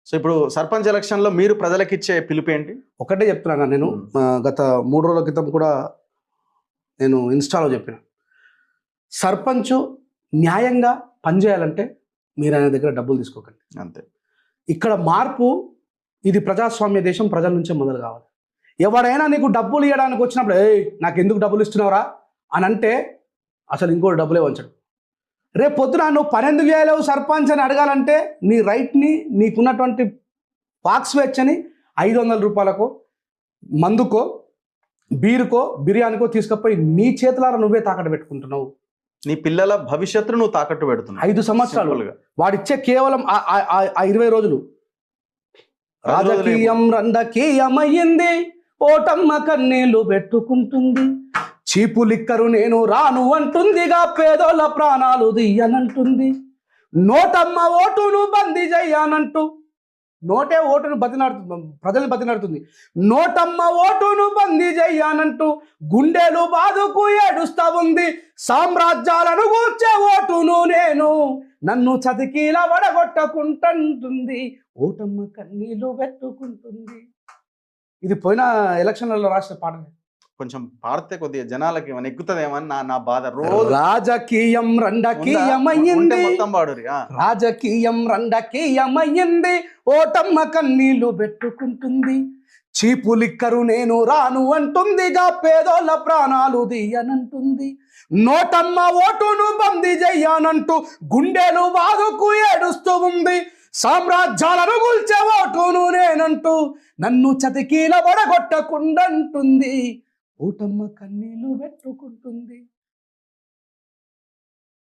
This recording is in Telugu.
సో ఇప్పుడు సర్పంచ్ ఎలక్షన్లో మీరు ప్రజలకు ఇచ్చే పిలుపు ఏంటి? ఒకటే చెప్తున్నాను నేను, గత 3 రోజుల క్రితం కూడా నేను ఇన్స్టాలో చెప్పిన, సర్పంచ్ న్యాయంగా పనిచేయాలంటే మీరు ఆయన దగ్గర డబ్బులు తీసుకోకండి, అంతే. ఇక్కడ మార్పు, ఇది ప్రజాస్వామ్య దేశం, ప్రజల నుంచే మొదలు కావాలి. ఎవరైనా నీకు డబ్బులు ఇవ్వడానికి వచ్చినప్పుడు నాకు ఎందుకు డబ్బులు ఇస్తున్నావురా అని అంటే అసలు ఇంకోటి డబ్బులే వంచడు. రేపు పొద్దున నువ్వు పని ఎందుకు చేయలేవు సర్పంచ్ అని అడగాలంటే నీ రైట్ని, నీకున్నటువంటి వాక్ స్వేచ్ఛని 500 రూపాయలకో, మందుకో, బీరుకో, బిర్యానీకో తీసుకుపోయి నీ చేతులారా నువ్వే తాకట్టు పెట్టుకుంటున్నావు. నీ పిల్లల భవిష్యత్తును నువ్వు తాకట్టు పెడుతున్నావు. 5 సంవత్సరాలు వాడిచ్చే కేవలం 20 రోజులు. రాజకీయం రండకీయమయ్యింది, ఓటమ్మ కన్నీళ్లు పెట్టుకుంటుంది, చీపు లిక్కరు నేను రాను అంటుందిగా, పేదోళ్ళ ప్రాణాలు దియ్యనంటుంది, నోటమ్మ ఓటును బందీ చెయ్యానంటూ, నోటే ఓటును ప్రజల్ని బతినాడుతుంది, నోటమ్మ ఓటును బందీ చెయ్యానంటూ గుండెలు బాదుకు ఏడుస్తా ఉంది, సామ్రాజ్యాలను కూర్చే ఓటును నేను, నన్ను చతికీల వడగొట్టకుంటుంది, ఓటమ్మ కన్నీళ్లు పెట్టుకుంటుంది. ఇది పోయిన ఎలక్షన్లలో రాసిన పాటనే. కొంచెం పాడితే కొద్దిగా జనాలకి ఏమైనా ఎక్కుతుందేమని నా బాధ. రోజు రాజకీయం రండకీయమయ్యింది, మొత్తం పాడు. రాజకీయం రండకీయమయ్యింది, ఓటమ్మ కన్నీళ్లు పెట్టుకుంటుంది, చీపు లిక్కరు నేను రాను అంటుందిగా, పేదోళ్ళ ప్రాణాలు దియ్యనంటుంది, నోటమ్మ ఓటును బందీ చెయ్యానంటూ గుండెలు బాదుకు ఏడుస్తూ ఉంది, సామ్రాజ్యాలను కూల్చే ఓటును నేనంటూ నన్ను చతికీల వడగొట్టకుండంటుంది, ఓటమ్మ కన్నీళ్లు పెట్టుకుంటుంది.